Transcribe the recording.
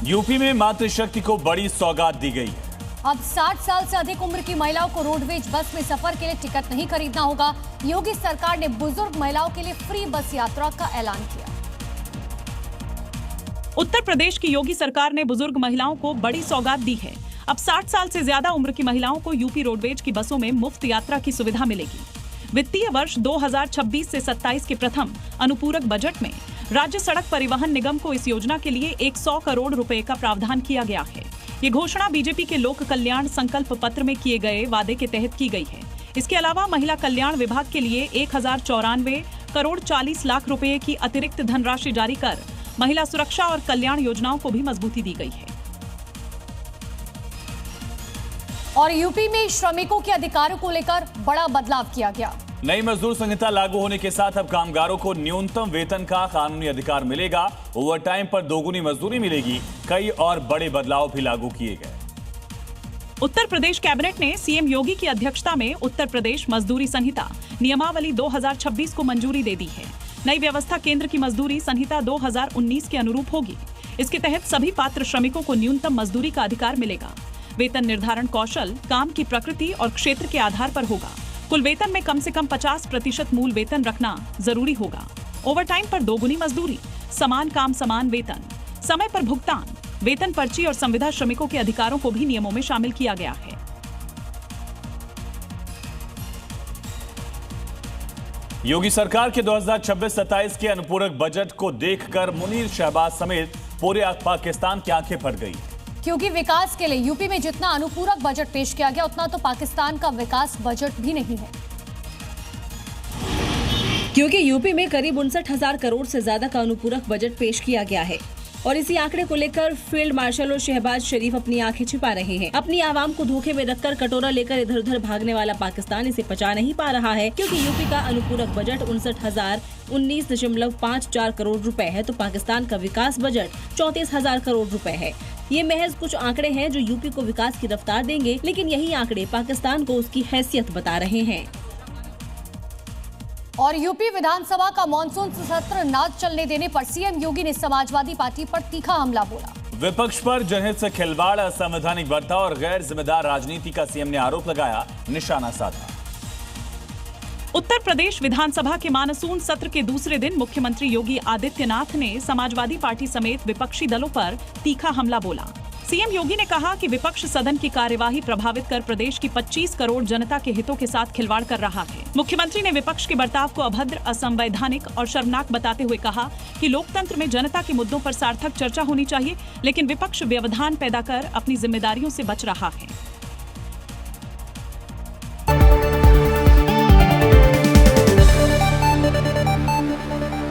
UP में मातृशक्ति को बड़ी सौगात दी गई है। अब 60 साल से अधिक उम्र की महिलाओं को रोडवेज बस में सफर के लिए टिकट नहीं खरीदना होगा। योगी सरकार ने बुजुर्ग महिलाओं के लिए फ्री बस यात्रा का ऐलान किया। उत्तर प्रदेश की योगी सरकार ने बुजुर्ग महिलाओं को बड़ी सौगात दी है। अब 60 साल से ज्यादा उम्र की महिलाओं को यूपी रोडवेज की बसों में मुफ्त यात्रा की सुविधा मिलेगी। वित्तीय वर्ष 2026 से 27 के प्रथम अनुपूरक बजट में राज्य सड़क परिवहन निगम को इस योजना के लिए 100 करोड़ रुपए का प्रावधान किया गया है। ये घोषणा बीजेपी के लोक कल्याण संकल्प पत्र में किए गए वादे के तहत की गई है। इसके अलावा महिला कल्याण विभाग के लिए 1094 करोड़ 40 लाख रुपए की अतिरिक्त धनराशि जारी कर महिला सुरक्षा और कल्याण योजनाओं को भी मजबूती दी गई है। और यूपी में श्रमिकों के अधिकारों को लेकर बड़ा बदलाव किया गया। नई मजदूर संहिता लागू होने के साथ अब कामगारों को न्यूनतम वेतन का कानूनी अधिकार मिलेगा। ओवरटाइम पर दोगुनी मजदूरी मिलेगी। कई और बड़े बदलाव भी लागू किए गए। उत्तर प्रदेश कैबिनेट ने सीएम योगी की अध्यक्षता में उत्तर प्रदेश मजदूरी संहिता नियमावली 2026 को मंजूरी दे दी है। नई व्यवस्था केंद्र की मजदूरी संहिता 2019 के अनुरूप होगी। इसके तहत सभी पात्र श्रमिकों को न्यूनतम मजदूरी का अधिकार मिलेगा। वेतन निर्धारण कौशल, काम की प्रकृति और क्षेत्र के आधार पर होगा। कुल वेतन में कम से कम 50% मूल वेतन रखना जरूरी होगा। ओवरटाइम पर दोगुनी मजदूरी, समान काम समान वेतन, समय पर भुगतान, वेतन पर्ची और संविदा श्रमिकों के अधिकारों को भी नियमों में शामिल किया गया है। योगी सरकार के 2026-27 के अनुपूरक बजट को देखकर मुनीर शहबाज समेत पूरे पाकिस्तान की आंखें फट गई, क्योंकि विकास के लिए यूपी में जितना अनुपूरक बजट पेश किया गया उतना तो पाकिस्तान का विकास बजट भी नहीं है। क्योंकि यूपी में करीब 59,000 करोड़ से ज्यादा का अनुपूरक बजट पेश किया गया है और इसी आंकड़े को लेकर फील्ड मार्शल और शहबाज शरीफ अपनी आंखें छिपा रहे हैं। अपनी आवाम को धोखे में रखकर कटोरा लेकर इधर उधर भागने वाला पाकिस्तान इसे पचा नहीं पा रहा है, क्योंकि यूपी का अनुपूरक बजट 59,019.54 करोड़ रुपए है तो पाकिस्तान का विकास बजट 34,000 करोड़ रुपए है। ये महज कुछ आंकड़े हैं जो यूपी को विकास की रफ्तार देंगे, लेकिन यही आंकड़े पाकिस्तान को उसकी हैसियत बता रहे हैं। और यूपी विधानसभा का मानसून सत्र न चलने देने पर सीएम योगी ने समाजवादी पार्टी पर तीखा हमला बोला। विपक्ष पर जनहित से खिलवाड़, असंवैधानिक बर्ताव और गैर जिम्मेदार राजनीति का सीएम ने आरोप लगाया, निशाना साधा। उत्तर प्रदेश विधानसभा के मानसून सत्र के दूसरे दिन मुख्यमंत्री योगी आदित्यनाथ ने समाजवादी पार्टी समेत विपक्षी दलों पर तीखा हमला बोला। सीएम योगी ने कहा कि विपक्ष सदन की कार्यवाही प्रभावित कर प्रदेश की 25 करोड़ जनता के हितों के साथ खिलवाड़ कर रहा है। मुख्यमंत्री ने विपक्ष के बर्ताव को अभद्र, असंवैधानिक और शर्मनाक बताते हुए कहा कि लोकतंत्र में जनता के मुद्दों पर सार्थक चर्चा होनी चाहिए, लेकिन विपक्ष व्यवधान पैदा कर अपनी जिम्मेदारियों से बच रहा है।